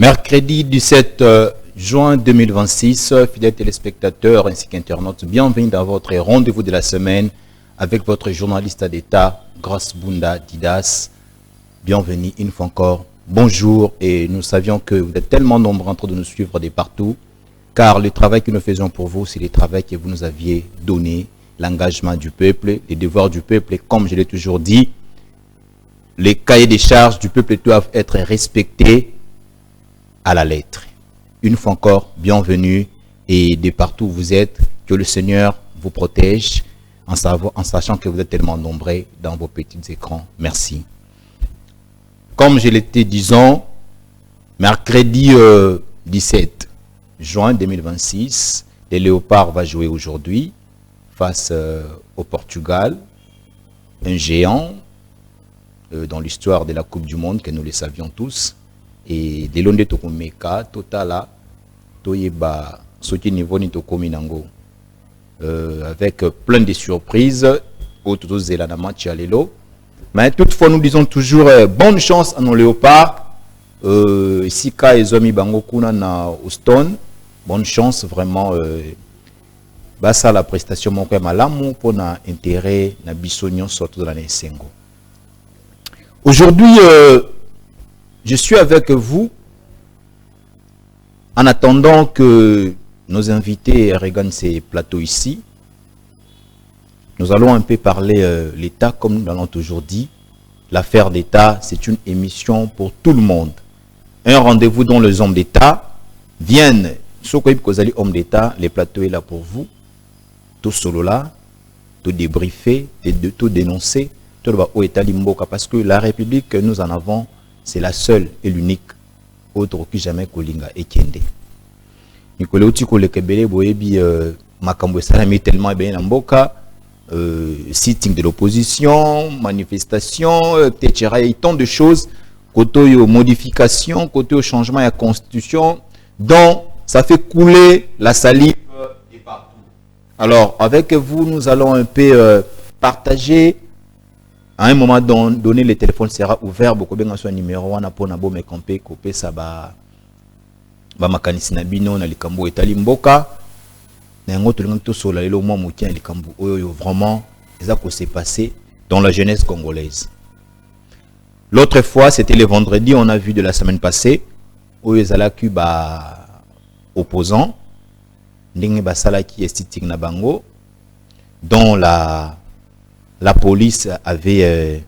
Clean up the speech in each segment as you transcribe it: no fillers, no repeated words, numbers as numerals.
Mercredi 17 juin 2026, fidèles téléspectateurs ainsi qu'internautes, bienvenue dans votre rendez-vous de la semaine avec votre journaliste d'État, Grace Bunda Didas. Bienvenue une fois encore. Bonjour, et nous savions que vous êtes tellement nombreux en train de nous suivre de partout, car le travail que nous faisons pour vous, c'est le travail que vous nous aviez donné, l'engagement du peuple, les devoirs du peuple, et comme je l'ai toujours dit, les cahiers des charges du peuple doivent être respectés à la lettre. Une fois encore, bienvenue, et de partout où vous êtes, que le Seigneur vous protège en sachant que vous êtes tellement nombreux dans vos petits écrans. Merci. Comme je l'étais disant, mercredi 17 juin 2026, les Léopards va jouer aujourd'hui face au Portugal, un géant dans l'histoire de la Coupe du Monde que nous le savions tous. Et de l'onde tokomeka totala toyeba soki niveau ni tokominango avec plein de surprises autour de la match à l'élo. Mais toutefois nous disons toujours bonne chance à nos léopards. Ici ka ezomi bango kuna na Houston, bonne chance vraiment. Basa la prestation moko malamu pour na intérêt na bisonyon surtout dans les sengo. Aujourd'hui je suis avec vous en attendant que nos invités regagnent ces plateaux ici. Nous allons un peu parler l'État comme nous l'avons toujours dit. L'affaire d'État, c'est une émission pour tout le monde. Un rendez-vous dont les hommes d'État viennent. Sauf que vous allez hommes d'État, les plateaux est là pour vous. Tout solo là, tout débriefer, tout dénoncer, tout au État limboka parce que la République que nous en avons, c'est la seule et l'unique autre qui jamais kolinga et kende. Nicolas Outiko le Kebele boyebi makambo salami tellement bien en mboka, sitting de l'opposition, manifestation, etc. Et tant de choses, côté modification, côté changement de la constitution, donc ça fait couler la salive de partout. Alors avec vous, nous allons un peu partager. À un moment donné, le téléphone sera ouvert. Beaucoup bien sur numéro 1 pour nabo me camper copier ça ba makanisi na bino na likambo etali mboka na ngoto lingo sola lelo mo mutien likambo oyo vraiment ça que s'est passé dans la jeunesse congolaise. L'autre fois, c'était le vendredi, on a vu de la semaine passée oyo ezala kuba opposant ndenge basala ki estiting na bango dont la police avait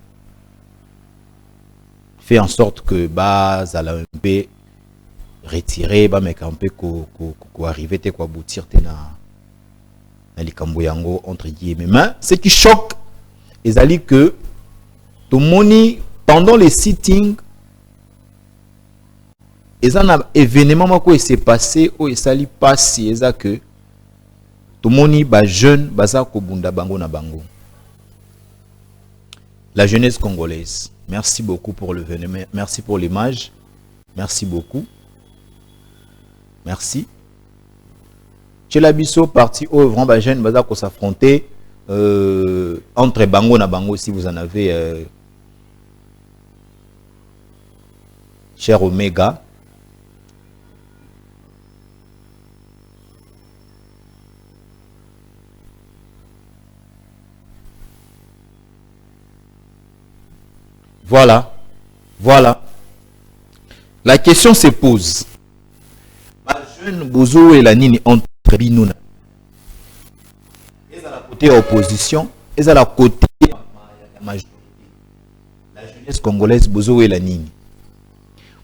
fait en sorte que bas à la MP retiré ba mais un peu ko arriver te ko aboutir te na likambo yango entre guillemets. Mais ce qui choque ezali que tout moni pendant les sittings ezana événement mako s'est passé au esali passé eza que tout moni ba jeune baza ko bunda bango na bango. La jeunesse congolaise, merci beaucoup pour le vénement, merci pour l'image, merci beaucoup, merci. Chez l'Abisso, parti au grand jeune, baza ko s'affronter entre bango na bango si vous en avez, cher Omega. Voilà, voilà. La question se pose. Ma jeune bozo et la nini entre binouna. Est à la côté opposition, est à la côté la majorité. La jeunesse congolaise bozo et la nini.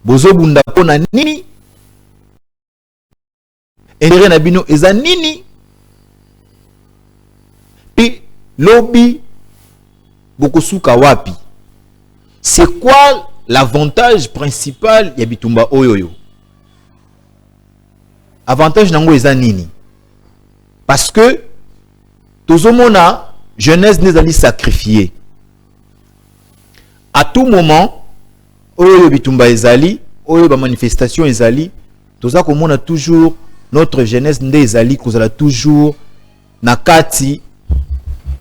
Bozo bunda pona nini. Endere na bino eza nini. Pi lobby bokosuka wapi. C'est quoi l'avantage principal ya bitumba oyoyo? Avantage nango eza nini? Parce que tozomona jeunesse nezali sacrifiée. À tout moment, oyo bitumba ezali, oyo ba manifestation ezali, toza komona toujours notre jeunesse nde ezali kozala toujours na kati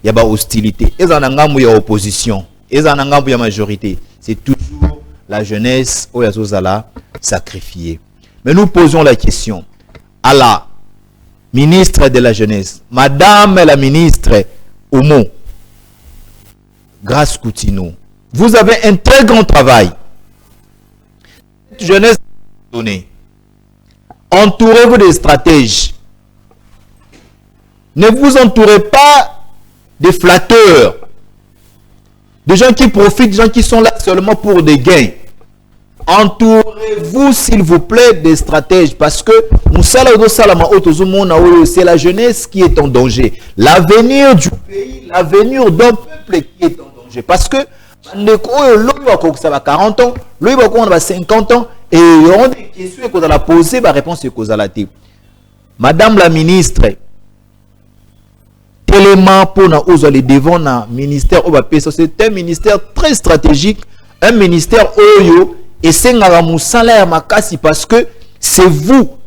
ya ba hostilité. Eza na ngambo ya opposition. Et en angambo ya majorité, c'est toujours la jeunesse au Yazozala sacrifiée. Mais nous posons la question à la ministre de la jeunesse, Madame la ministre Omo Grace Coutinho, vous avez un très grand travail. Cette jeunesse donnée. Entourez-vous des stratèges. Ne vous entourez pas des flatteurs, des gens qui profitent, des gens qui sont là seulement pour des gains. Entourez-vous, s'il vous plaît, des stratèges, parce que c'est la jeunesse qui est en danger. L'avenir du pays, l'avenir d'un peuple qui est en danger. Parce que ça va 40 ans, on va 50 ans, et il y aura des questions qu'on va poser, la réponse est qu'on a Madame la ministre, tellement pour nous aller devant le ministère, c'est un ministère très stratégique, un ministère oyo, et c'est un salaire makasi parce que c'est vous,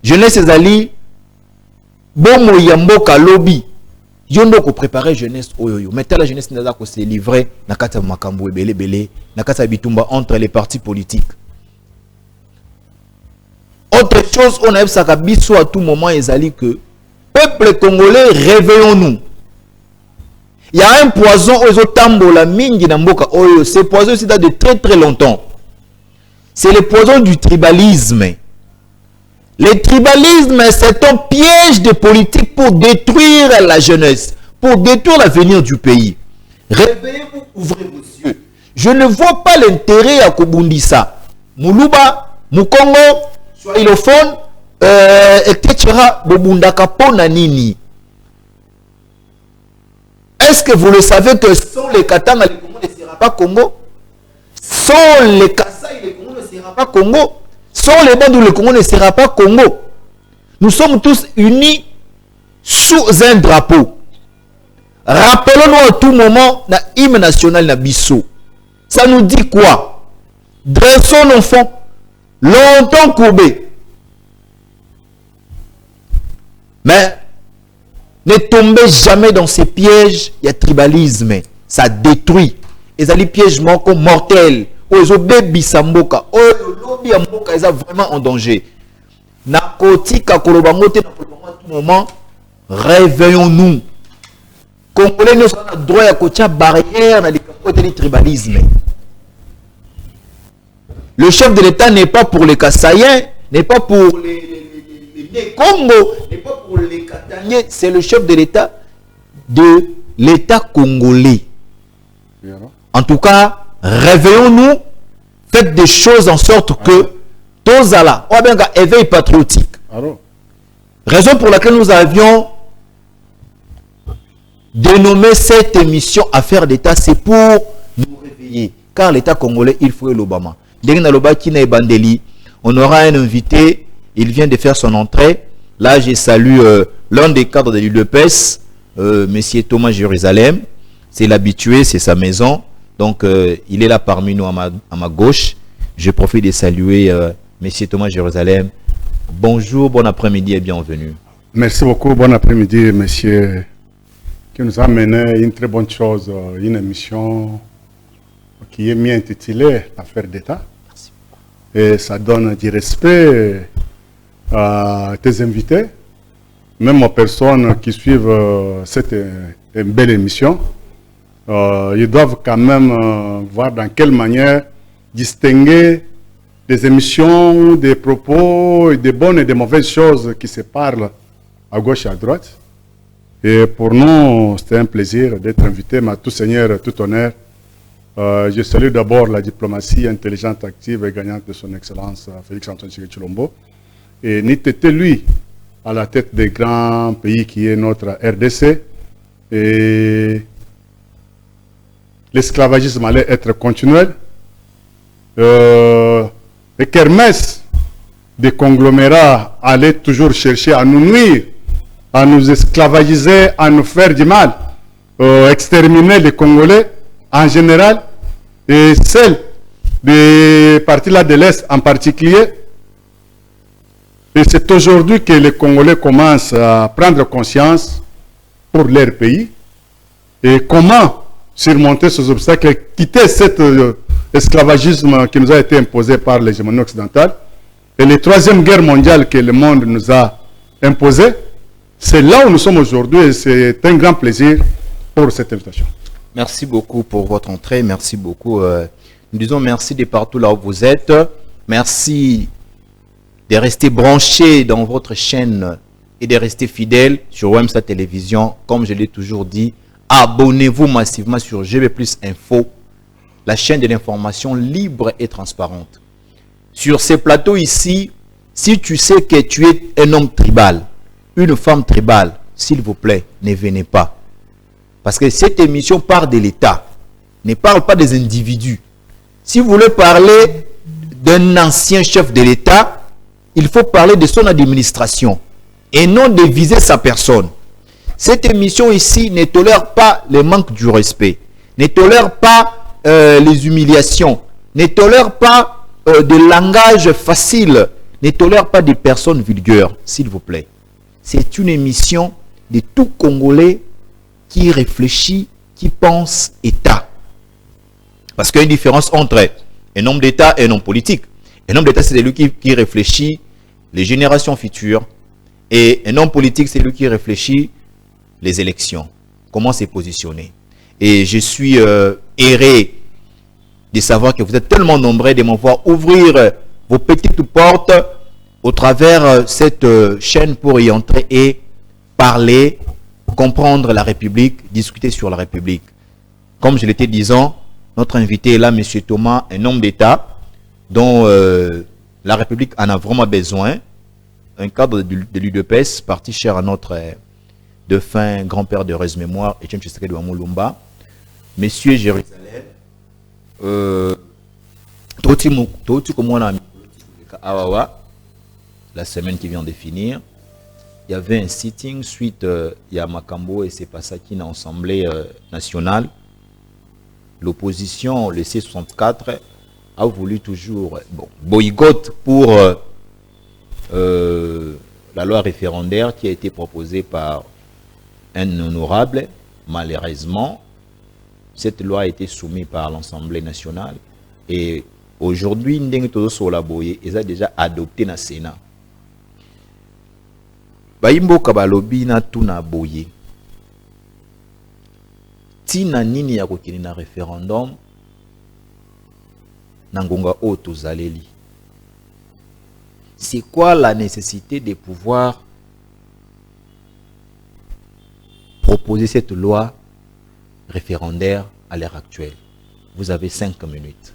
jeunesse ezali, bon yamboka lobby. Yo ndoko préparer jeunesse oyoyo. Mais la jeunesse n'a pas se livrer na kata makambo ebele bele, na kata bitumba entre les partis politiques. Autre chose, on a ça biso à tout moment ezali que peuple congolais, réveillons-nous. Il y a un poison aux tambola mingi na mboka oyo. Ce poison c'est de très très longtemps. C'est le poison du tribalisme. Le tribalisme, c'est un piège de politique pour détruire la jeunesse, pour détruire l'avenir du pays. Réveillez-vous, ouvrez vos yeux. Je ne vois pas l'intérêt à Kobundisa. Moulouba, Moukongo, Swahilofone, etc. Bobundaka pona nini. Est-ce que vous le savez que sans les Katanga, les Congo ne sera pas Congo? Sans les Kassai, les Congo ne sera pas Congo? Sans les bandes où le Congo ne sera pas Congo. Nous sommes tous unis sous un drapeau. Rappelons-nous à tout moment la hymne national na Bissau. Ça nous dit quoi? Dressons nos fonds, longtemps courbés. Mais ne tombez jamais dans ces pièges. Il y a tribalisme. Ça détruit. Et ça les pièges mortels. Ozo baby samboka, oyo lobby amboka est vraiment en danger. Nakotika kolobangote na kolobango tout moment, réveillons-nous. Congolais nous avons le droit à kotia barrière na côté du tribalisme. Le chef de l'État n'est pas pour les Kassaïens, n'est pas pour les Congo, n'est pas pour les Kataniens, c'est le chef de l'État congolais. En tout cas, réveillons-nous, faites des choses en sorte que Tozala, on a bien un éveil patriotique. Raison pour laquelle nous avions dénommé cette émission Affaires d'État, c'est pour nous réveiller. Car l'État congolais, il faut l'Obama. On aura un invité, il vient de faire son entrée. Là, je salue l'un des cadres de l'UDPS, Monsieur Thomas Jérusalem. C'est l'habitué, c'est sa maison. Donc, il est là parmi nous à ma gauche. Je profite de saluer Monsieur Thomas Jérusalem. Bonjour, bon après-midi et bienvenue. Merci beaucoup, bon après-midi, monsieur, qui nous a mené une très bonne chose, une émission qui est bien intitulée Affaires d'État. Et ça donne du respect à tes invités, même aux personnes qui suivent cette belle émission. Ils doivent quand même voir dans quelle manière distinguer des émissions, des propos, des bonnes et des mauvaises choses qui se parlent à gauche et à droite. Et pour nous, c'était un plaisir d'être invité, mais à tout seigneur, tout honneur. Je salue d'abord la diplomatie intelligente, active et gagnante de son Excellence Félix-Antoine Tshisekedi Tshilombo. Et n'était lui à la tête des grands pays qui est notre RDC. Et l'esclavagisme allait être continuel. Et qu'Hermès, des conglomérats, allaient toujours chercher à nous nuire, à nous esclavagiser, à nous faire du mal, exterminer les Congolais en général, et celles des parties là de l'Est en particulier. Et c'est aujourd'hui que les Congolais commencent à prendre conscience pour leur pays et comment surmonter ces obstacles et quitter cet esclavagisme qui nous a été imposé par l'hégémonie occidentale. Et la troisième guerre mondiale que le monde nous a imposée, c'est là où nous sommes aujourd'hui et c'est un grand plaisir pour cette invitation. Merci beaucoup pour votre entrée. Merci beaucoup. Nous disons merci de partout là où vous êtes. Merci de rester branchés dans votre chaîne et de rester fidèles sur WMSA Télévision. Comme je l'ai toujours dit, abonnez-vous massivement sur GB Plus Info, la chaîne de l'information libre et transparente. Sur ces plateaux ici, si tu sais que tu es un homme tribal, une femme tribale, s'il vous plaît, ne venez pas. Parce que cette émission parle de l'État, ne parle pas des individus. Si vous voulez parler d'un ancien chef de l'État, il faut parler de son administration et non de viser sa personne. Cette émission ici ne tolère pas le manque du respect, ne tolère pas les humiliations, ne tolère pas de langage facile, ne tolère pas des personnes vulgaires, s'il vous plaît. C'est une émission de tout Congolais qui réfléchit, qui pense État. Parce qu'il y a une différence entre un homme d'État et un homme politique. Un homme d'État, c'est celui qui réfléchit les générations futures. Et un homme politique, c'est celui qui réfléchit les élections. Comment se positionner. Et je suis erré de savoir que vous êtes tellement nombreux de me voir ouvrir vos petites portes au travers cette chaîne pour y entrer et parler, comprendre la République, discuter sur la République. Comme je l'étais disant, notre invité est là, M. Thomas, un homme d'État dont la République en a vraiment besoin. Un cadre de l'UDPS, parti cher à notre défunt grand-père de heureuse mémoire, Etienne Tshisekedi Wamulumba. Monsieur Jérusalem, la semaine qui vient de finir, il y avait un sitting suite à Makambo et c'est pas ça qui est en Assemblée nationale. L'opposition, le C64, a voulu toujours boycott pour la loi référendaire qui a été proposée par un honorable. Malheureusement, cette loi a été soumise par l'Assemblée nationale et aujourd'hui, ils ont déjà adopté dans le Sénat. Baimbo kabalobi na tuna boye. Tina nini ya kokini na référendum nangonga oto zaleli. C'est quoi la nécessité de pouvoir proposer cette loi référendaire à l'heure actuelle? Vous avez 5 minutes.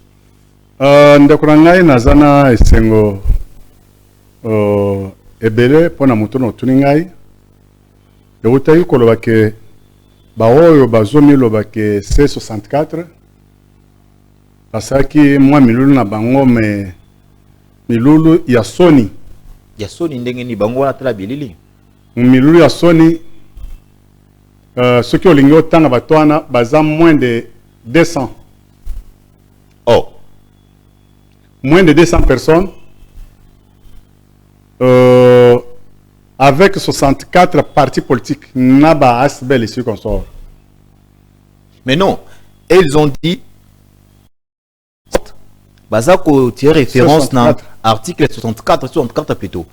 Ndekuranga nazana esengo ebele pona mutono tuningai ewutayi koloba ke baoyo bazomi loba ke C64 pasaki mwa milulu na bango me milulu ya Sony ndenge ni bango wana tala bilili milulu ya Sony soki olingi otanga batwana baza moins de 200. Oh, moins de 200 personnes avec 64 partis politiques. Naba Asbel ici qu'on sort. mais non, ils ont dit Bazako tire référence dans article 64 plutôt.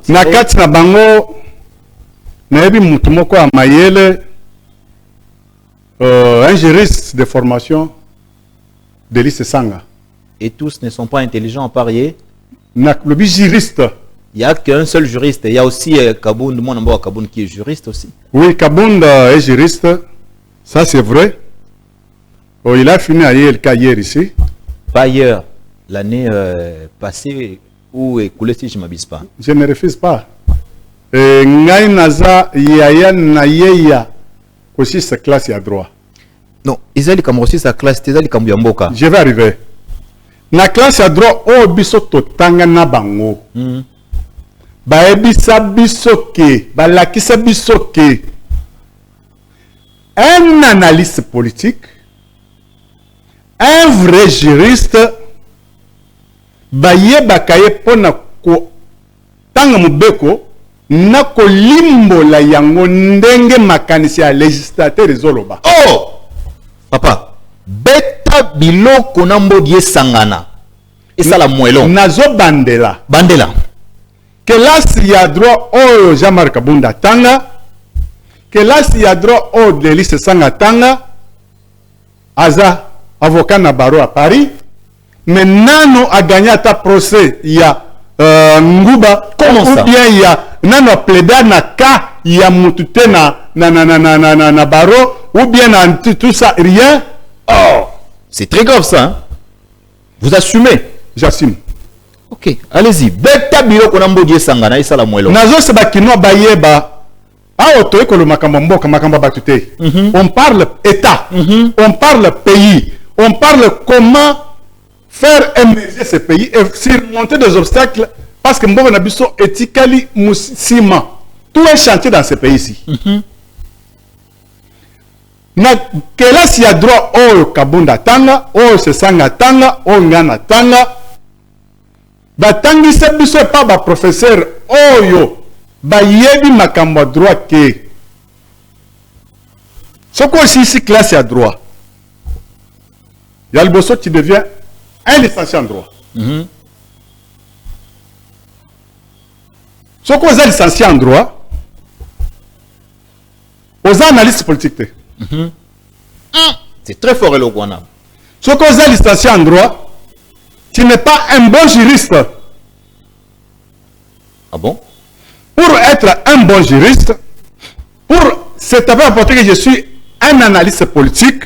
Na kati na bango na ebi mutu moko a mayele un juriste de formation de lycée Sanga. Et tous ne sont pas intelligents à parier. Le juriste. Il n'y a qu'un seul juriste. Il y a aussi Kabound, mon nom Kabound qui est juriste aussi. Oui, Kabound est juriste. Ça c'est vrai. Oh, il a fini à hier ici. Pas hier. L'année passée ou écoulée si je ne m'abuse pas. Je ne refuse pas. Ngai naza yaya na yeya aussi sa classe à droit. Non, Isali comme aussi sa classe, Isali comme Yamboka. Je vais arriver. Na classe à droit o biso totanga na bango. Ba ebisa bisoke, ba lakisa bisoke. Un analyste politique, un vrai juriste, ba yeba kaye pona ko tanga mubeko na ko limbo la yango ndenge makanisi ya législateur ezoloba. Oh! Papa, biloko na mbodi esangana esala mwelo nazo bandela bandela kelasi ya droit oyo Jean-Marc Bunda tanga kelasi ya droit oyo Delis Sanga tanga aza avocat na barreau à Paris mais nano a gagné ta procès ya Nguba comment ça ou bien ya nano a plaidé na cas ya mutute na barreau ou bien na tout ça rien. Oh, c'est très grave ça hein? Vous assumez? J'assume. Ok, allez-y. Beta biloko na mbodi esangana esala mwelo nazo se bakino bayeba. Ah, on parle État, on parle pays, on parle comment faire émerger ce pays et surmonter des obstacles parce que Mbogo Nabiso éthiquement Moussima. Tout est chantier dans ce pays-ci. Na kelasi ya droit oyo Kabunda tanga, oyo Sesanga tanga, oyo Ngana tanga. Batangi se biso pa ba professeur oyo ba yebi makambo droit ke ce qu'on ici classe à droit Yalboso tu deviens un licencié en droit ce qu'on est licencié en droit aux analystes politiques c'est très fort et loquana ce qu'on est licencié en droit tu n'es pas un bon juriste. Ah bon? Pour être un bon juriste, pour s'établir que je suis un analyste politique,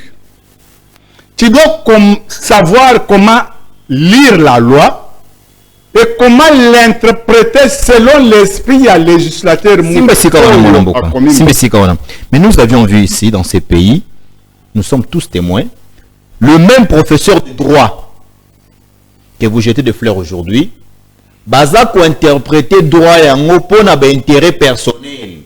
tu dois savoir comment lire la loi et comment l'interpréter selon l'esprit à législateur. Mais nous avions vu ici, dans ces pays, nous sommes tous témoins, le même professeur de droit que vous jetez des fleurs aujourd'hui, baza ko interpréter droit et en opposant à intérêt personnel.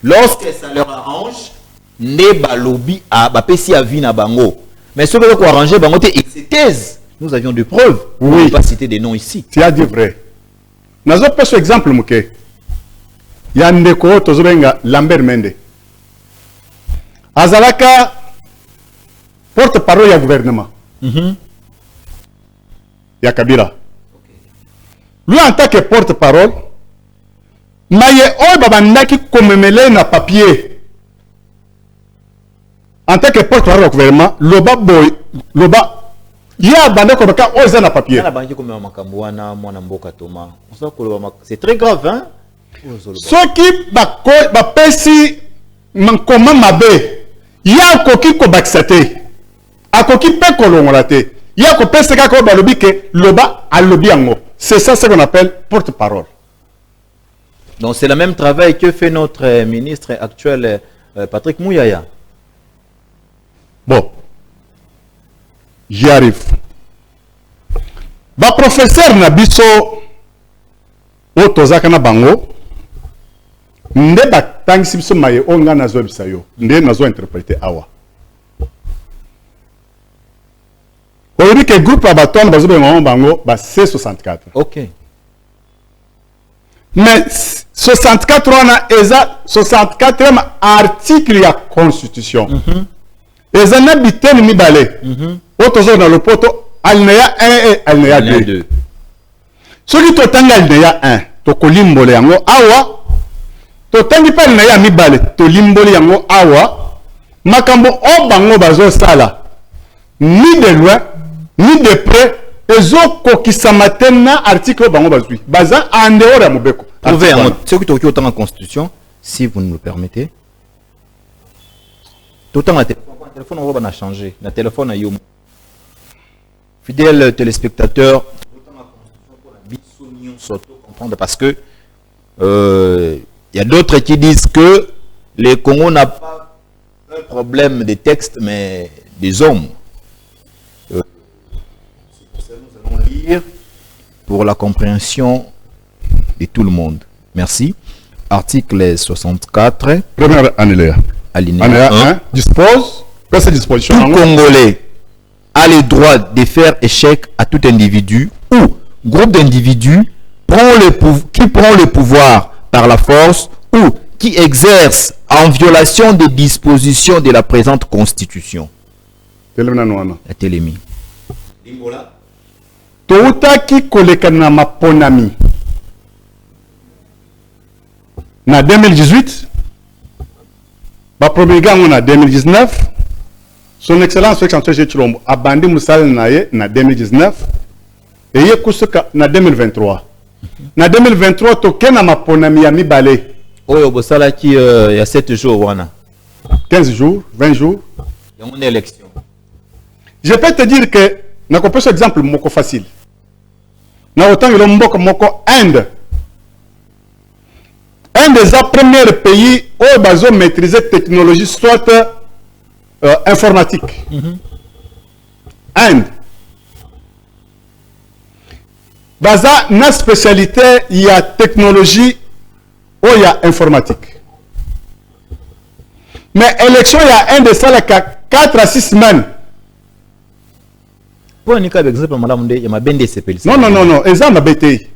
Lorsque ça leur arrange, ne balobi a bapesi a vie na bango. Mais ce que vous arranger bango c'est thèse. Nous avions des preuves. Oui. On ne peut pas citer des noms ici. Tu as dit vrai. Nous avons pas exemple muke. Yandeko tozobenga Lambert Mende. Azalaka porte-parole du gouvernement. Ya Kabila. Lui en tant que porte-parole, maye oy babandaki komemele na papier. En tant que porte-parole du gouvernement, loba boy, loba ya bandako baka oza na papier. C'est très grave hein. Ceux qui bapesi mankoma mabe, ya koki ko baksate. Akoki pe kolongola te. Ya ko pesa ka ko balobi ke loba alobi yango. C'est ça ce qu'on appelle porte-parole. Donc c'est le même travail que fait notre ministre actuel Patrick Mouyaya. Bon, j'y arrive. Ba professeur Nabiso Otozaka na bango nde batangisi biso maye onga nazo bisayo nde nazo interpréter awa. On dit que le groupe Abaton bango ba C64. OK. Mais 64 on a 64e article de la constitution. Eza na biteni mibale. Otozo na lopoto alinéa 1 et alinéa 2. Soki totanga alinéa 1, to kolimbole yango awa. Totangi pa alinéa mibale, to limbole yango awa. Makambo o bango bazo sala. Ni de loin ni de près, les autres qui sont maintenant article bango bazui. Baza en dehors de Mobeko. Ce qui est autant en constitution, si vous nous le permettez. Tout le téléphone on va changer. Le téléphone a eu. Fidèles téléspectateurs, comprendre parce que y a d'autres qui disent que les Congo n'a pas un problème de texte mais des hommes. Nous allons lire pour la compréhension de tout le monde. Merci. Article 64. Première alinéa. Alinéa 1 dispose que cette disposition. Tout Congolais a le droit de faire échec à tout individu ou groupe d'individus qui prend le pouvoir par la force ou qui exerce en violation des dispositions de la présente Constitution. Telemina noana. La télémie. Toutaki kolekana maponami. Na 2018. Ba premier gang na 2019. Son excellence Félix Antoine Tshilombo abandi musala naye na 2019. Et ye kusuka na 2023. Na 2023 tokena maponami ya mibale. Oyo bosala qui il y a 7 jours wana. 15 jours, 20 jours. Il y a une élection. Je peux te dire que na ko pesa exemple moko facile. Na autant il moko moko Inde. Un des premiers pays où ils ont maîtrisé technologie soit informatique. Inde. Baza na spécialité il y a technologie ou il y a informatique. Mais élection il y a un de ça là 4 à 6 semaines. Pour un cas exemple madame il y a ma bende CPL. Non, exemple ma BTI.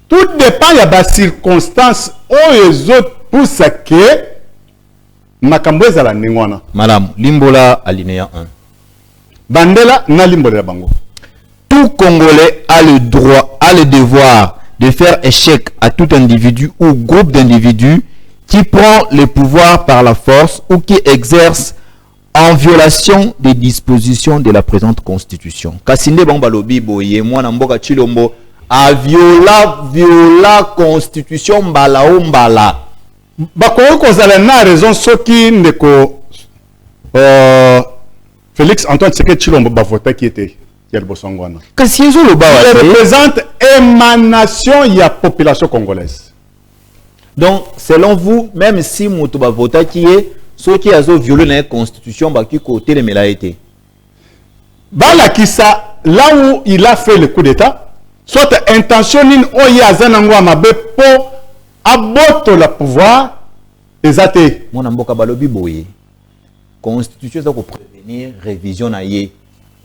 Tout dépend il y a des circonstances où les autres pour ça que makambo ezala ningwana. Madame Limbola alinéa 1. Bandela na limbola bango. Tout Congolais a le droit, a le devoir de faire échec à tout individu ou groupe d'individus qui prend le pouvoir par la force ou qui exerce en violation des dispositions de la présente constitution. Kasinde bambalobi boye mwana mboka Tshilombo a viola constitution mbala o mbala. Bakoyo kozala na raison soki ndeko Félix Antoine Tshisekedi Tshilombo bavota qui était il représente émanation de la population congolaise. Donc, selon vous, même si Moutouba vota qui est, ceux qui ont violé la constitution, qui côté les mélaïtés. Là où il a fait le coup d'état, soit intentionné ou il y a un pour abattre le pouvoir des athées. Mon amboka balobi boye. Constitution ça pour prévenir révision na ye.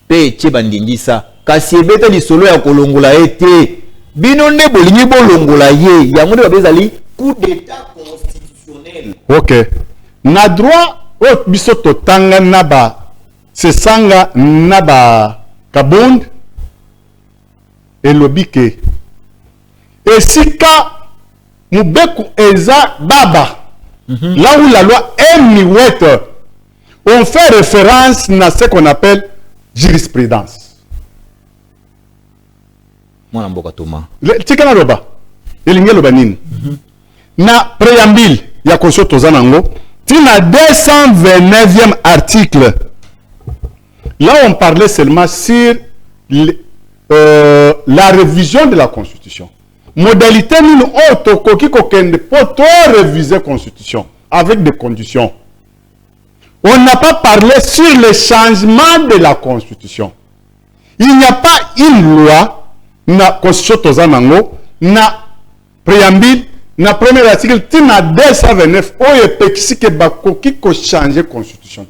Peche bandindisa kasi ebeta lisolo ya kolongola ete bino ne bolingi bolongola ye yango de bazali coup d'état constitutionnel. OK. Na droit o biso totanga naba se sanga naba kabund et lobike. Et si ka mubeku eza baba là où la loi est miwette, on fait référence à ce qu'on appelle jurisprudence. Mwana mboka Thomas. Tikana loba. Elinge loba nini. Na préambule ya constitution tozanango, tina 229e article. Là on parlait seulement sur la révision de la constitution. Modalité nini otokoki kokende pour réviser la constitution avec des conditions. On n'a pas parlé sur le changement de la constitution. Il n'y a pas une loi, na constitution tozanango, na préambule, na premier article, tina 229, oye pekisi ke bakoki ko changer constitution.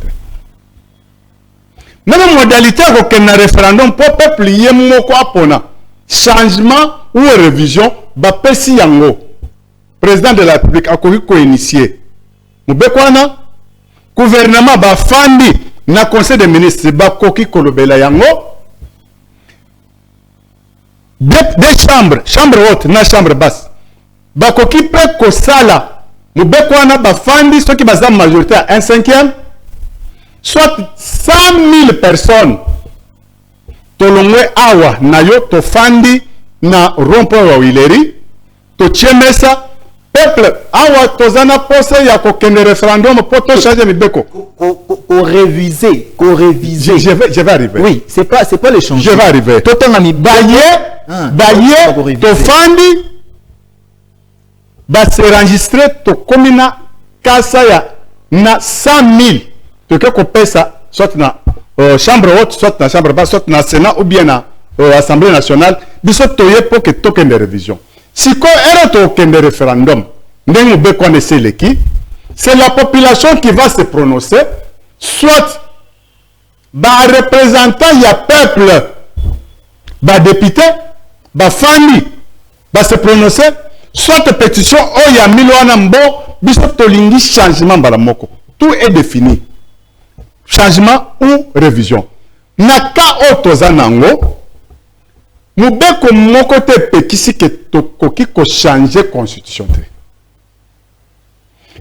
Même modalité ko na référendum pour peuple yemoko apona changement ou révision ba pesi yango. Président de la République akoki ko initier. Mubekwana gouvernement ba fandi na conseil des ministres ba koki kolobela yango. Deux chambres, chambre haute na chambre basse. Ba koki pe ko sala mubekwana ba fandi ceux qui baza majorité à 1/5, soit 100 000 personnes. Tolongwe awa na yo to fandi na rond-point wa Wileri to chemesa peuple awa tozana pose ya kokende référendum pour to changer mibeko Ko réviser. Je vais arriver. Oui, c'est pas le changement. Je vais arriver. Tout en ami baye to fandi ba se enregistrer to komina kasa ya na 100 000 to ke ko pesa soit na chambre haute, soit na chambre basse, soit na Sénat ou bien na Assemblée nationale, biso toye pour que token de révision. Si ko era token de référendum, ndenge be connaissez le qui, c'est la population qui va se prononcer, soit ba représentant ya peuple, ba député, ba famille, ba se prononcer, soit pétition o ya milwana mbo, biso tolingi changement balamoko. Tout est défini. changement ou révision. Naka otozanango, mubeko mokote pekisi ke tokoki ko changer constitution.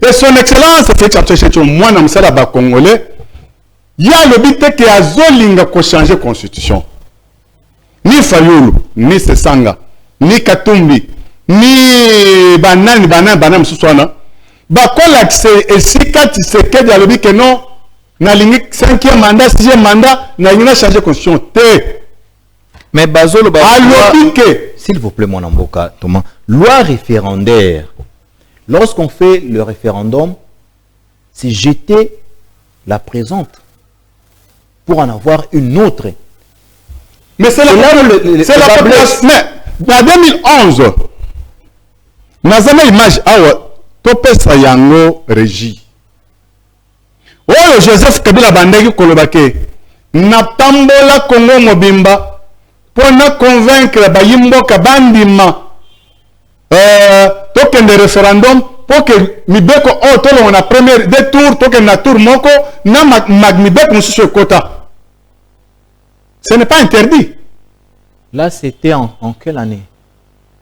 Et son excellence Félix Antoine moi na msala ba congolais, ya lobite ke azolinga ko changer constitution. Ni Fayulu, ni Sesanga, ni Katumbi, ni banana msuswana. Bakola esika Tshisekedi alobi ke non na lingi 5e mandat 6e mandat na lingi changer constitution te. Mais Bazolo alobi ke s'il vous plaît mon amboka Thomas, loi référendaire. Lorsqu'on fait le référendum, c'est jeter la présente pour en avoir une autre. Mais c'est la population. Mais en 2011, Nazama image awa topesa yango régie. Oyo Joseph Kabila bandeki kolobake na tambola Congo mobimba pour na convaincre bayimboka bandima token de référendum pour que mibeko otolo on a premier deux tours token na tour moko na mibeko mususu kota. Ce n'est pas interdit. Là c'était en quelle année?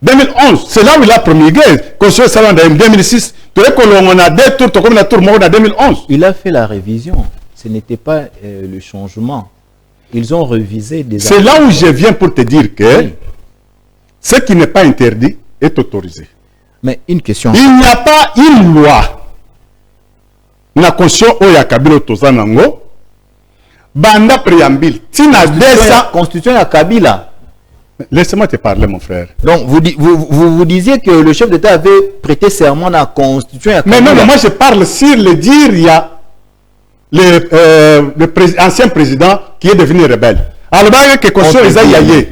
2011, c'est là où il a promulgué. Constitution salon en 2006. On a deux tours, comme la tour en 2011. Il a fait la révision. Ce n'était pas le changement. Ils ont révisé des. C'est là où je viens pour te dire que oui, ce qui n'est pas interdit est autorisé. Mais une question. Il n'y a pas une loi. La Constitution Oya Kabila Tozanango. Banda préambule. Tina Dessa. Constitution à Kabila. Laisse-moi te parler, mon frère. Donc, vous disiez que le chef d'État avait prêté serment à la Constitution. Mais non, moi je parle sur le dire, il y a ancien président qui est devenu rebelle. Alors, il y a que Constitution est yaye.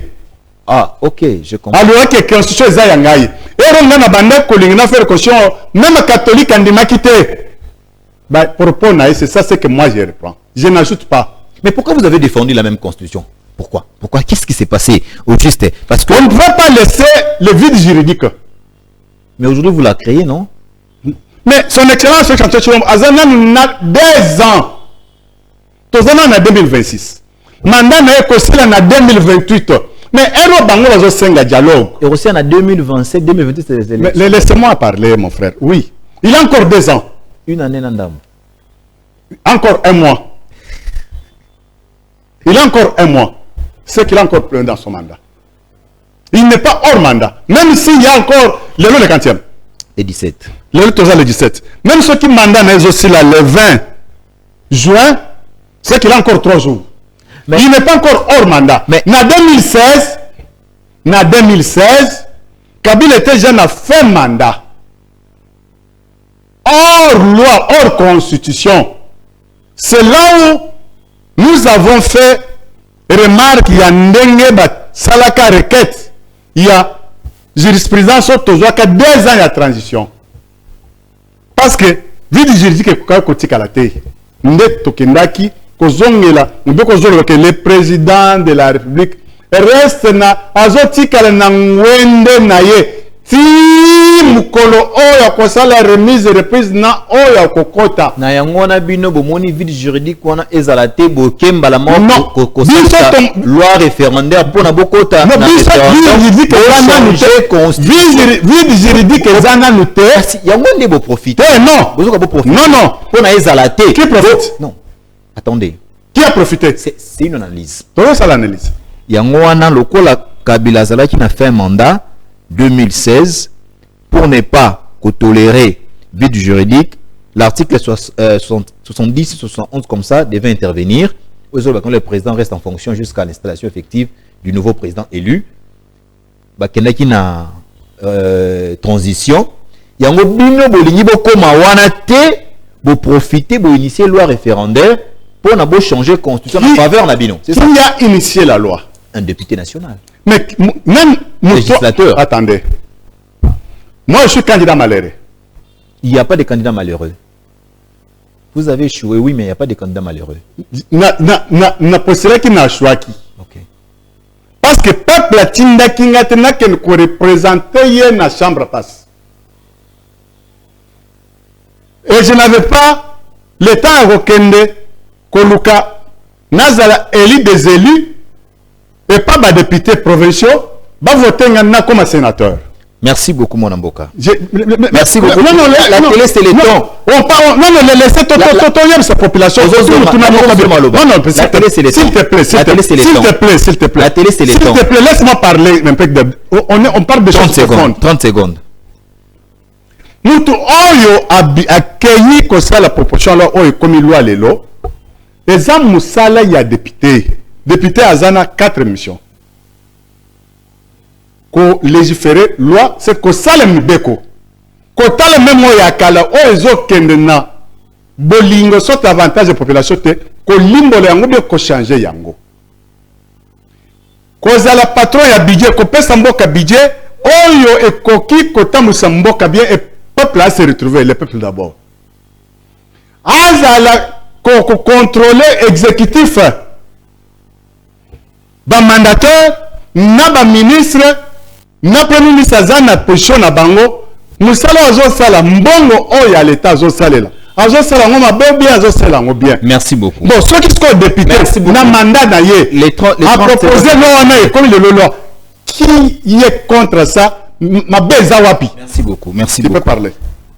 Ah, ok, je comprends. Alors, il y a que Constitution est yangaye. Et on a banda kolingna faire Constitution, même catholique en démakité. Propos, c'est ça, c'est que moi je reprends. Je n'ajoute pas. Mais pourquoi vous avez défendu la même Constitution? Pourquoi? Qu'est-ce qui s'est passé au juste? Parce que on ne peut pas laisser le vide juridique. Mais aujourd'hui, vous la créez, non? Mais son excellence, Azana a 2 ans. Tozana en 2026. Mandat n'a pas en 2028. Mais Ero Bango va se faire dialogue. Et aussi en 2027, 2028, c'est les élections. Laissez-moi parler, mon frère. Oui. Il a encore 2 ans. Une année, Nandam. Encore 1 mois. Il a encore 1 mois. C'est qu'il a encore plein dans son mandat. Il n'est pas hors mandat. Même s'il y a encore le 40e. Et 17. Le 17. Même ceux qui mandat mais aussi là, le 20 juin, c'est qu'il a encore 3 jours. Mais il n'est pas encore hors mandat. Mais en 2016, Kabila était déjà en fin mandat. Hors loi, hors constitution. C'est là où nous avons fait remarque, il y a ndenge salaka requête, il y a jurisprudence autour de 2 ans de transition. Parce que vide juridique est côté kalaté. Nde tokendaki kozongela, le président de la République reste na azotika na ngwende na ye. Si mukolo oya kosala remise reprise na oya kokota na yango na bino bomoni vide juridique wana ezalate bokemba la mort loi référendaire pour na bokota na vide juridique ezana noté yango ne bo profiter non bozoka bo profiter non pour na ezalate qui profite non attendez qui a profité c'est une analyse toi ça l'analyse yango wana lokola Kabila zalaki na fin mandat 2016, pour ne pas tolérer vide juridique, l'article 70-71 comme ça devait intervenir. Quand le président reste en fonction jusqu'à l'installation effective du nouveau président élu. Bakendaki na transition. Yango bino bolingi bokoma wana te bo profiter bo initier loi référendaire pour na bo changer constitution en faveur na bino. C'est ça. Qui a initié la loi? Un député national. Mais même législateur. Attendez. Moi, je suis candidat malheureux. Il n'y a pas de candidat malheureux. Vous avez échoué, oui, mais il n'y a pas de candidat malheureux. Na postulé qui n'a choisi. Ok. Parce que peuple Tinda Kinga n'a qu'un représenté na chambre passe. Et je n'avais pas le temps à Rokende Koluka, Nazala élit des élus et pas des députés provinciaux, va voter Ngana comme sénateur. Merci beaucoup, mon Amboka. Merci beaucoup. Non, la télé, c'est les temps. Laissez sa population. Non, la télé, c'est les temps. S'il te plaît, s'il te plaît. La télé, c'est les temps. S'il te plaît, laisse-moi parler un peu. On parle de 30 secondes. 30 secondes. Nous, Oyo accueilli comme ça la proportion, alors, Oyo, comme il loi l'élo. Les hommes, Moussala, il y a député. Député Azana, 4 missions. Ko légiférer loi c'est que ça le mbeko ko tala même ya kala o ezokende na bolingo soit avantage de population te ko limbo yango be ko changer yango ko za la patron ya budget ko pesa mboka budget oyo ekoki ko tamusa mboka bien et peuple a se retrouver le peuple d'abord azala ko contrôler exécutif ba mandataire na ba ministre na premier ministre azana position na bango musala azo sala mbongo o ya l'état azo salela azo sala ngoma bien azo sala ngo bien. Merci beaucoup. Bon ceux qui sont députés na mandat na ye les 30 a proposé non comme le loi qui y est contre ça ma beza wapi. Merci beaucoup. Merci tu beaucoup. peux parler.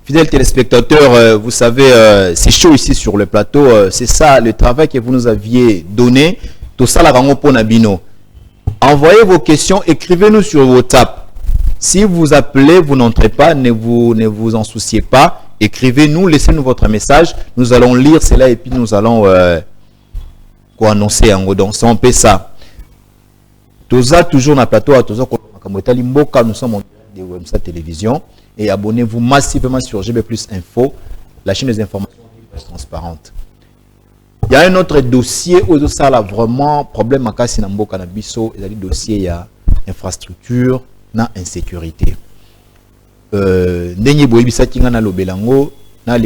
Fidèles téléspectateurs, vous savez, c'est chaud ici sur le plateau. C'est ça le travail que vous nous aviez donné. Tout ça la rango pour Nabino. Envoyez vos questions, écrivez-nous sur WhatsApp. Si vous appelez, vous n'entrez pas, ne vous en souciez pas. Écrivez-nous, laissez-nous votre message. Nous allons lire cela et puis nous allons annoncer en donc on fait ça. Toza toujours dans le plateau à Toza Limboka, nous sommes en de Wemsa Télévision et abonnez-vous massivement sur GB Plus Info, la chaîne des informations transparentes. Il y a un autre dossier où ça a vraiment problème à casser dans Mboka Nabiso, il y a des dossiers, il y a infrastructure, na insécurité. Nenye boyebisa kinga na lobelango na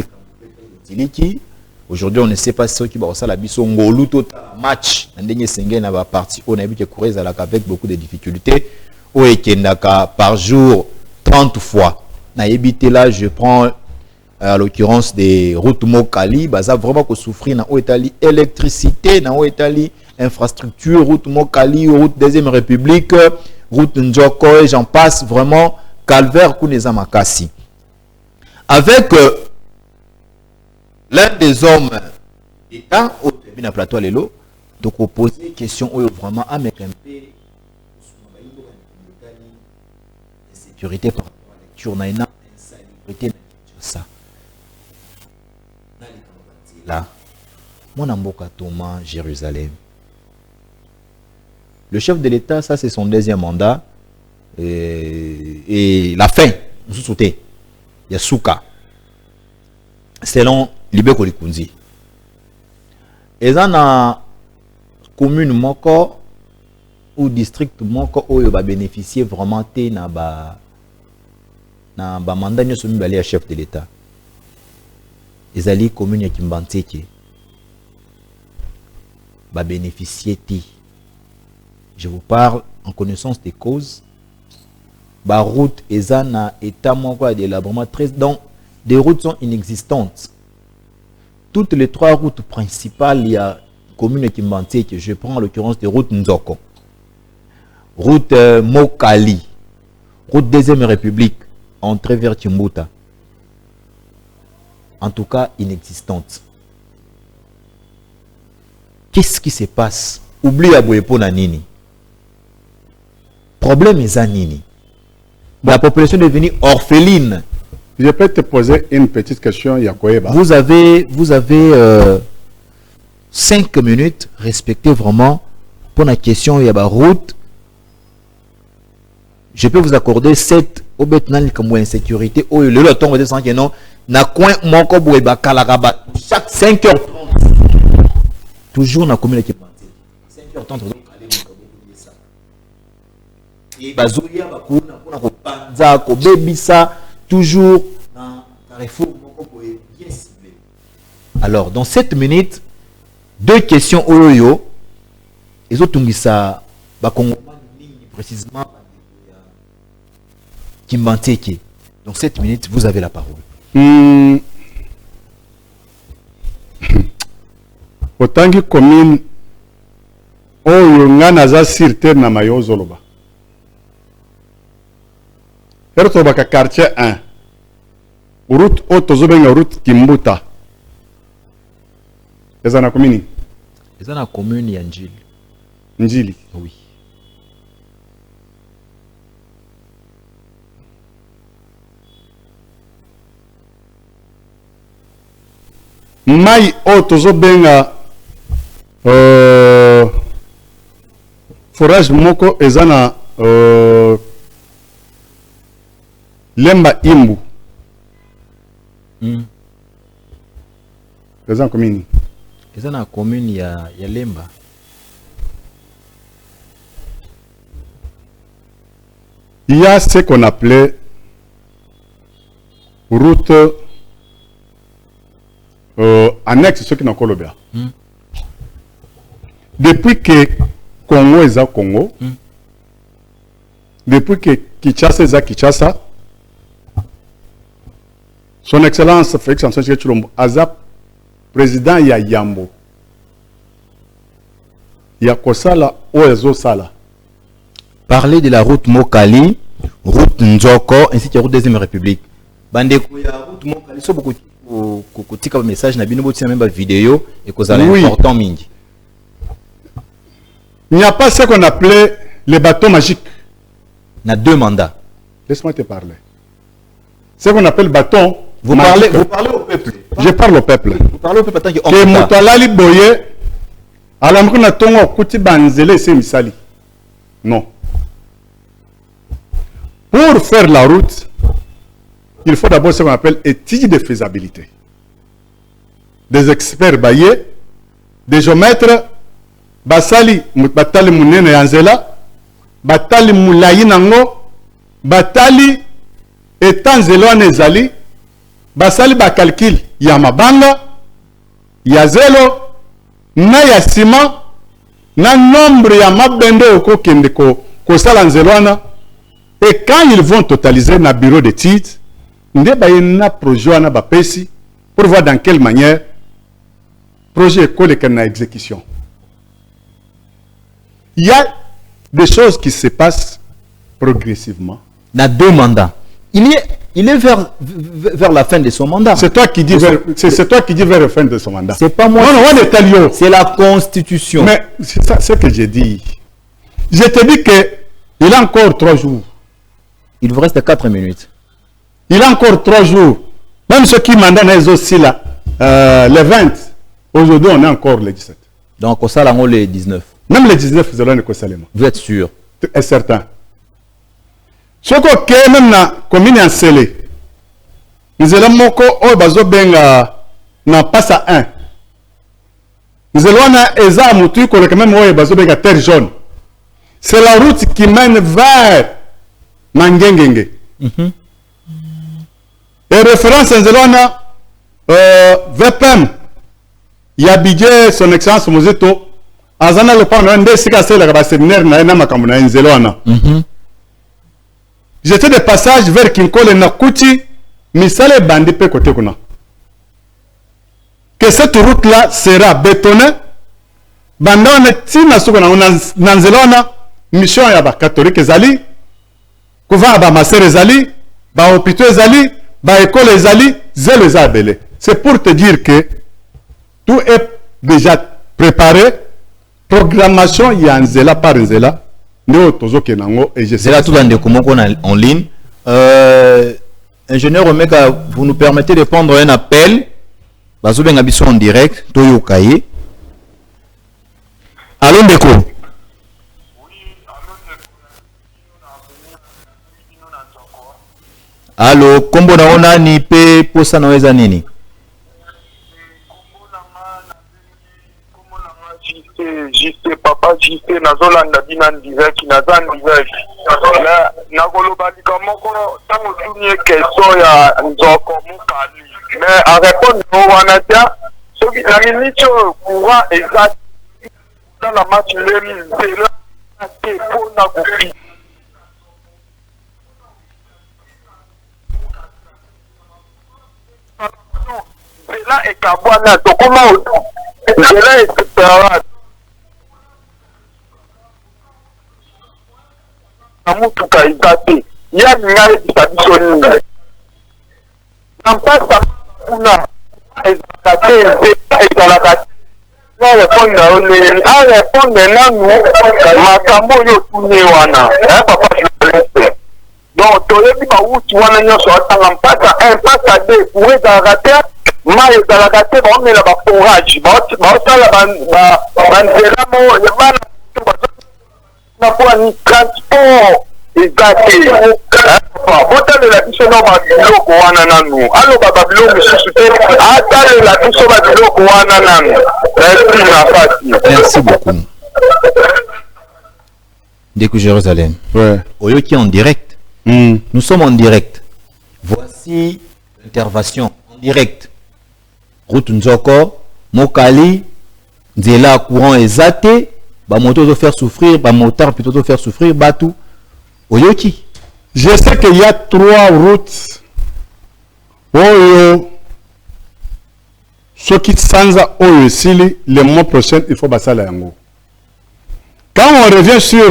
tiliki. Aujourd'hui, on ne sait pas ce qui va ça la biso ngolu total match. Nenye sengé na ba partie on a vu que courir avec beaucoup de difficultés. O ekendaka par jour 30 fois. Na yebité là, je prends à l'occurrence des routes Mokali, baza vraiment que souffrir na Oetali électricité, na Oetali infrastructure, route Mokali, route deuxième République, route Njoko, et j'en passe vraiment calvaire Kouneza Makasi. Avec l'un des hommes d'État au début plateau Lelo, donc on pose des questions vraiment à mettre un peu de sécurité par rapport à la lecture, na insalubrité ça. Là, mon amboka Thomas, Jérusalem. Le chef de l'État, ça c'est son deuxième mandat. Et la fin, nous souhaitons, il y a Souka. Selon Libé Kolikunzi. Et dans la commune Moko ou district Moko, où il va bénéficier vraiment de mandat de chef de l'État. Les alliés communes qui va bénéficier. Je vous parle en connaissance des causes. La route est en état de labrement très. Donc, des routes sont inexistantes. Toutes les 3 routes principales, il y a communes qui que je prends en l'occurrence des routes Nzoko, route Mokali, route deuxième République, entrée vers Timbuta. En tout cas inexistante. Qu'est-ce qui se passe? Oublie Abouepo Nanini. Problème est Zanini. La population est devenue orpheline. Je peux te poser une petite question, Yakoeba. Vous avez 5 minutes, respectez vraiment pour la question, il y a la route. Je peux vous accorder 7 au Betnal comme insécurité. Oh, le temps, on va dire non. Na coin moko boeba kalakaba chaque 5h30 toujours na commune qui 5h30 donc aller ça et bazoya bakuna pona ko panza ko bebisa toujours na Carrefour moko boye bien ciblé. Alors dans 7 minutes 2 questions oyo ezotungisa ba Congolais précisément Kimbanteke. Donc 7 minutes vous avez la parole. Autant que commune, oyo nga naza sur terre na mayo zoloba. Erto baka quartier 1. Route otozobenga route Kimbuta. Eza na commune. Eza na commune ya Njili. Njili. Oui. Mai otozobenga forage moko eza na Lemba Imbu. Eza na commune. Eza na commune ya Lemba. Il y a ce qu'on appelait route annexe, ce qui n'a pas. Depuis que Congo est à Congo, depuis que Kinshasa est à Kinshasa, son Excellence Félix Antoine Tshisekedi Tshilombo, Azap, président ya Yambo, ya Kosala Oezo Sala. Parler de la route Mokali, route Nzoko, ainsi que la route Deuxième République. Bandeko ya route Mokali, so beaucoup de message na bino botia même vidéo et cause important mingi. Il n'y a pas ce qu'on appelait les bateaux magiques. Na 2 mandats. Laisse-moi te parler. Ce qu'on appelle bâton. Vous parlez au peuple. Je parle au peuple. Vous parlez au peuple tant que que Moutalali Boye, Alamruna Tongo Kuti Banzele c'est Misali. Non. Pour faire la route, il faut d'abord ce qu'on appelle étude de faisabilité. Des experts baillés, des géomètres, Basali Batali Mounene Yanzela, Batali Moulayi Nango, Batali Etanzelo Nezali, Basali Bakalkil Yamabanga, Yazelo, na Yasima, na nombre Yamabendo Oko Kendeko, Kosala Nzeloana. Et quand ils vont totaliser na bureau d'études, nde bayena projet na bapesi pour voir dans quelle manière projet école est en exécution. Il y a des choses qui se passent progressivement. Na 2 mandats. Il est vers la fin de son mandat. C'est toi qui dis c'est toi qui dis vers la fin de son mandat. C'est pas moi. Non, c'est la Constitution. Mais c'est ça ce que j'ai dit. Je te dis que il a encore 3 jours. Il vous reste 4 minutes. Il a encore 3 jours. Même ceux qui mandatent aussi là, les 20. Aujourd'hui, on est encore les 17. Donc, au salon, les 19. Même les 19, vous êtes sûr? C'est certain. Ce que même na commune en Sélé, nous allons moko o bazo benga na passa 1. Nous allons na eza mutu ko le même o bazo benga terre jaune. C'est la route qui mène vers Mangengenge. Et référence nous allons na VPM. Il y a budget son excellence Mozeto. Azana le pan ndé sika sela ka séminaire na makambo na nzelona. J'étais de passage vers Kinkole Nakuti, Misale Bandipe côté Kuna. Que cette route-là sera bétonnée. Bandone Tina Sukuna, Nanzelona, mission Yaba catholique Zali, Kouva Ba Maser Zali, Ba Hôpital Zali, Ba École Zali, Zelo Zabele. C'est pour te dire que tout est déjà préparé. Programmation Yanzela par Nzela. C'est là tout en ligne. Ingénieur Omega, vous nous permettez de prendre un appel. Bazoubeng Abisso en direct. Toyo Kaye. Allô Ndeko. Allô, kombo na ona ni pe posa na weza nini? JC papa JC nazolanda bina direct nazan direct na kolobalika moko tango tuni question ya Nzoko Mokali mais à répondre wana tia soki na minute courant exact dans la match lemi zela te pona kofi zela ekabwana tokoma oto nzela espérat na mutuka eza te ya ninga yebisa biso nini na mpasa kuna ezalaka te ezalaka te arépondre na yo ndenge arépondre nanu makambo oyo otuni wana papa journaliste donc toyebi bawuti wana nyonso atanga mpasa mpasa de pour ezalaka te mai ezalaka te baomela baforage baosala banzela bana naponi transport eza te botalela biso na babiloko wana nanu aloba babiloko mosusu te atalela biso babiloko wana nanu merci beaucoup Ndeko Jérusalem. Ouais. Oyo qui est en direct. Nous sommes en direct. Voici l'intervention en direct. Route Nzoko, Mokali, Nzela courant ezate, ba moto de faire souffrir, ba motard plutôt de faire souffrir, Batu. Oyo qui? Je sais qu'il y a 3 routes. Oyo. Ce qui s'enza Oyo Sili, le mois prochain, il faut passer à l'ango. Quand on revient sur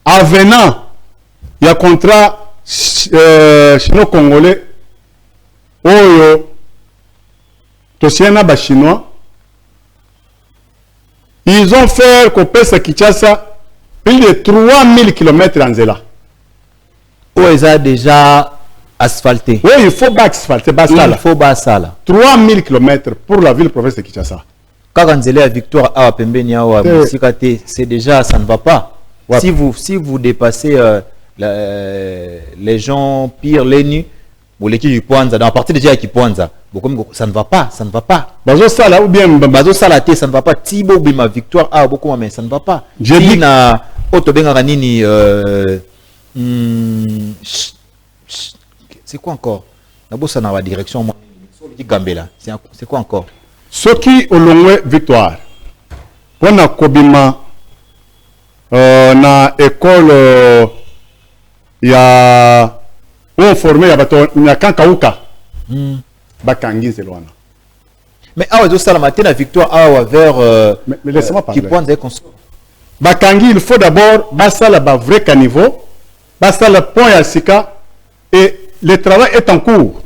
Avenant, il y a contrat chino-congolais, Oyo, Tosiana ba chinois, ils ont fait Kopesa Kinshasa plus de 3000 km en Zela. Où ils ont déjà asphalté. Oui, il faut asphalter, il faut basala. 3000 km pour la ville province de Kinshasa. Quand Nzela Victoire à Pembeni à Musikate, c'est déjà, ça ne va pas. Ouais. Si vous dépassez les gens pires, les nus, ou les qui Kwanza, dans la partie déjà qui Kwanza, ça ne va pas, ça ne va pas. Bazo Sala ou bien Bazo Salaté, ça ne va pas. Thibaut Bima Victoire à beaucoup, mais ça ne va pas. J'ai dit na Otobengaranini, c'est quoi encore? D'abord, ça n'a pas de direction. Gambela, c'est quoi encore? Ce qui au long Victoire, on a Kobima, na école, il y a on formé il y a Kankauka, Bakangi c'est loin. Mais ah ouais, ça la matin la Victoire ah vers mais laissez-moi parler. Qui pointe des consoles. Bakangi, il faut d'abord basa la vrai caniveau, basa le point à Sika et le travail est en cours.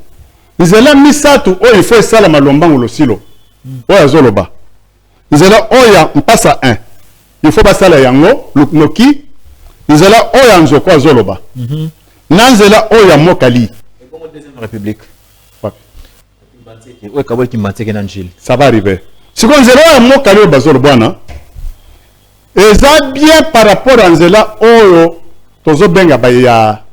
Ils ont mis ça tout, il faut ça la malomba ou le silo. Oya zoloba. Nzela oya mpasa 1. Il faut passer la yango, noki. Nzela oya nzoko zoloba. Nanzela oya mokali. Et comme deuxième république. Ouais, kabol qui manteke nanjil. Ça va arriver. Si on nzela oya mokali o bazolobana. Eza bien par rapport à nzela oyo tozo benga ba ya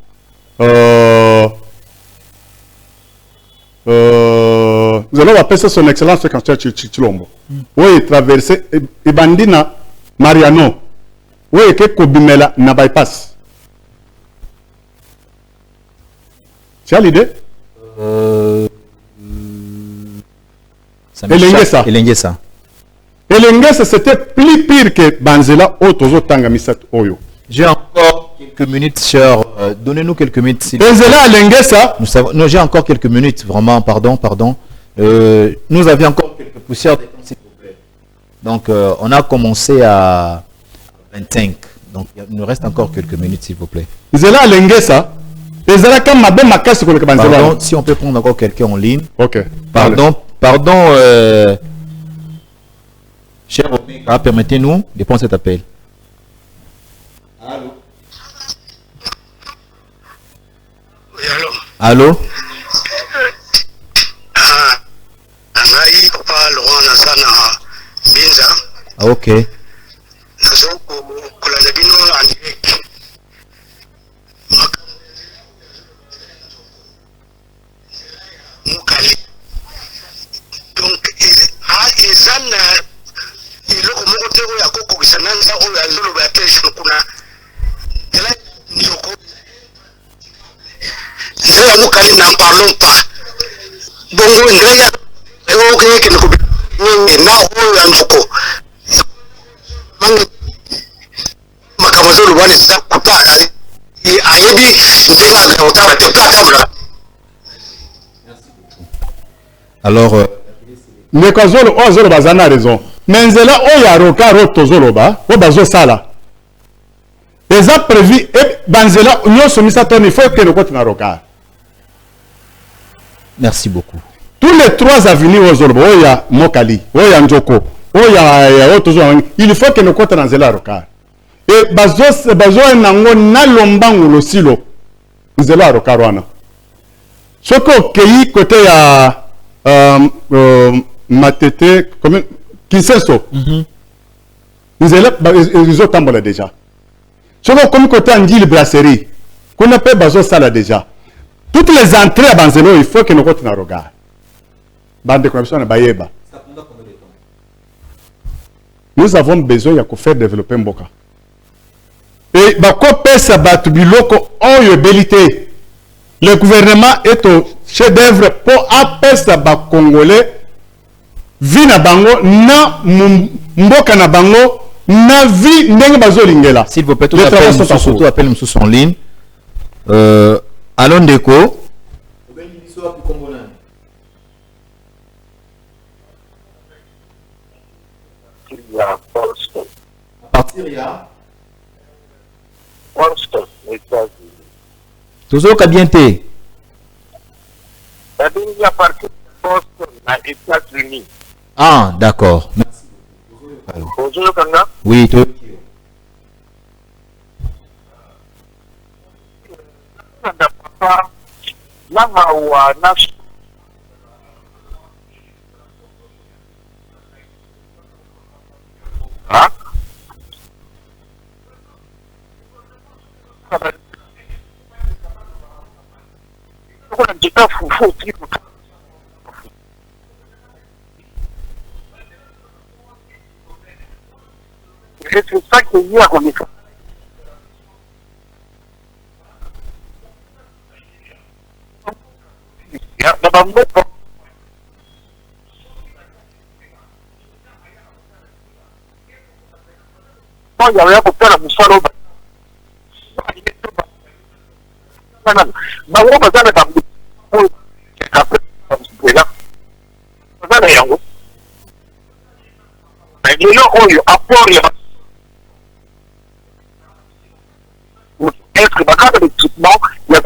nous allons appeler son excellence quand Chilombo. Oui, traverser Ibandina Mariano. Oui, que Kobimela na bypass. Tu as l'idée? Elengesa. Elengesa, c'était plus pire que Banzela Otozo Tangamisat Oyo. J'ai encore quelques minutes, cher. Donnez-nous quelques minutes. J'ai encore quelques minutes, vraiment, pardon. Nous avions encore quelques poussières, s'il vous plaît. Donc, on a commencé à 25. Donc, il nous reste encore quelques minutes, s'il vous plaît. Pardon, si on peut prendre encore quelqu'un en ligne. Ok. Pardon, cher Omega, permettez-nous de prendre cet appel. Allô? Oui, allô? Allô? Ngai papa Laurent Nazana Binza. Ah, ok. Nazo kolanda bino en direct. Mokali. Donc ezana iloko moko te oyo akokokisa nanza oyo azoloba te kuna ela nyoko nzela mokali n'en parlons pas bongo nzela ya okeke na oyo ya nzoko makambo azoloba eza kuta ayebi ndenge akotala te katavla. Alors, ndeko azoloba aza na raison mais nzela oyo aroka ro tozoloba oyo bazosala eza prévu banzela nyonso misatoni il faut ekende koti na roka. Merci beaucoup. Tous les 3 avenues oyo ozoloba oyo ya mokali oyo ya njoko oyo ya tozoloba il faut ekende koti na nzela ya roka e bazoya nango na lombangu losilo nzela ya roka wana soki okei kote ya matete Kinsenso nzela ezotambola déjà soki okomi kote ya ngili brasserie kuna mpe bazosala déjà toutes les entrées à banzelo il faut que nous continuions à regarder bande connexion na bayeba. Nous avons besoin de faire développer Mboka et bako pesa batu biloko oyo belité. Le gouvernement est au chef d'œuvre pour apesa ba congolais vi na bango na mboka na bango na vi ndenge bazolingela. S'il vous plaît, tout appel nous en ligne. Allons Ndeko. Partir il y a toujours qu'à bien t'es. Ah, d'accord. Merci. Oui, toi. C'est ça qui est lié à connaître. Il y avait un peu de moussalo. Est-ce que l'équipement, il y a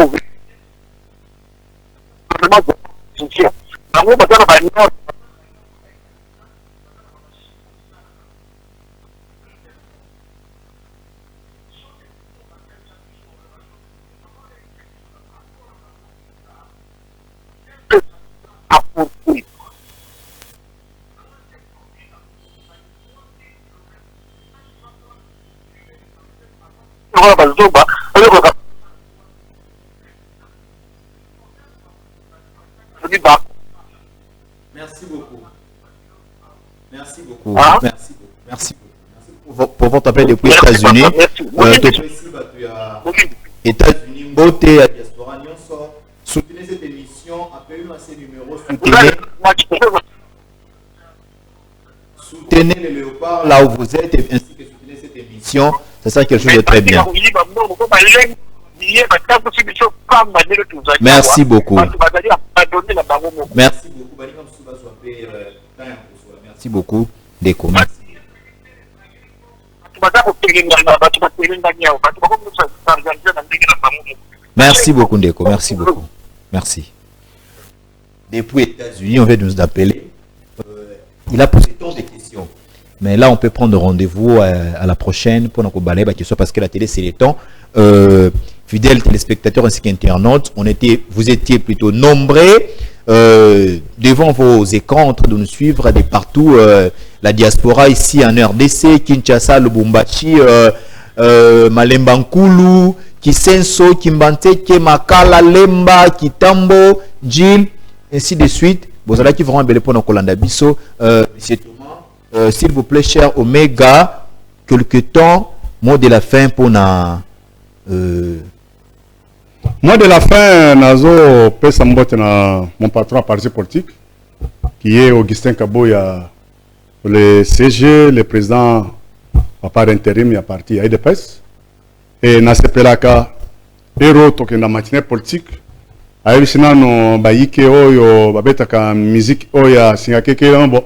Merci beaucoup. Merci beaucoup. Ah? Merci beaucoup. Merci beaucoup. Pour votre appel depuis les États-Unis. États-Unis, beauté à diaspora, soutenez cette émission, appelez-nous à ces numéros, soutenez les léopards là où vous êtes, ainsi que soutenez cette émission. C'est ça quelque chose de très bien. Merci beaucoup. Merci beaucoup. Merci beaucoup. Ndeko. Merci beaucoup Ndeko. Merci beaucoup. Merci. Depuis les États-Unis, on vient de nous appeler. Il a posé tant de questions. Mais là, on peut prendre rendez-vous à la prochaine pour notre balai, parce que la télé, c'est les temps. Fidèles téléspectateurs ainsi qu'internautes, vous étiez plutôt nombreux devant vos écrans en train de nous suivre de partout. La diaspora ici en RDC, Kinshasa, Lubumbashi, Malemba Nkulu, Kisenso, Kimbanteke, Makala, Lemba, Kitambo, Gilles, ainsi de suite. Vous allez qui vont embellir pour nos Kolanda Bisso. Monsieur Thomas, s'il vous plaît, cher Omega, quelque temps, mot de la fin pour na. Moi, de la fin, Nazo Pesambote, mon patron à parti politique, qui est Augustin Kaboya, le CG, le président à part intérim, il y a parti à EDPS. Et Nasepelaka, héros, donc dans la matinée politique, ayebisi nano bayike oyo babetaka musique oyo ya singakeke bo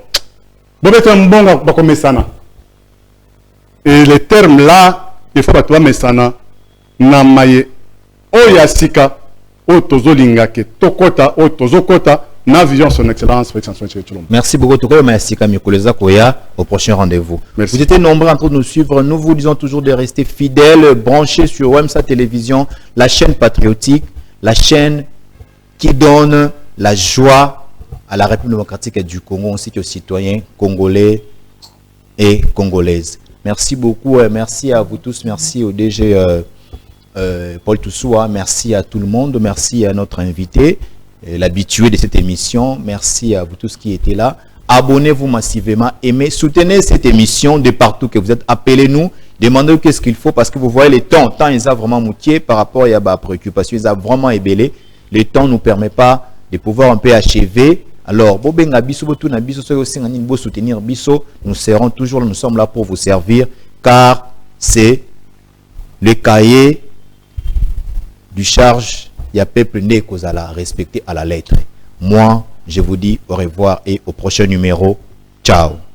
bobeta mbongo bakomesana. Et les termes là, il faut pas mesana na maye oya sika o tozolinga ke tokota o tozokota na vision son excellence. Merci beaucoup. Merci Kamikouleza Koya. Au prochain rendez-vous. Merci. Vous étiez nombreux en train de nous suivre. Nous vous disons toujours de rester fidèles, branchés sur WEMSA Télévision, la chaîne patriotique, la chaîne qui donne la joie à la République démocratique du Congo, ainsi qu'aux citoyens congolais et congolaises. Merci beaucoup. Merci à vous tous. Merci au DG Paul Toussoua. Merci à tout le monde. Merci à notre invité, l'habitué de cette émission. Merci à vous tous qui étaient là. Abonnez-vous massivement. Aimez, soutenez cette émission de partout que vous êtes. Appelez-nous. Demandez qu'est-ce qu'il faut parce que vous voyez le temps. Le temps, ils ont vraiment moutié par rapport à la préoccupation. Ils ont vraiment ébélé. Le temps ne nous permet pas de pouvoir un peu achever. Alors, soutenir Bisso, nous serons toujours, nous sommes là pour vous servir, car c'est le cahier du charge, il y a peuple né qu'on a respecté à la lettre. Moi, je vous dis au revoir et au prochain numéro. Ciao.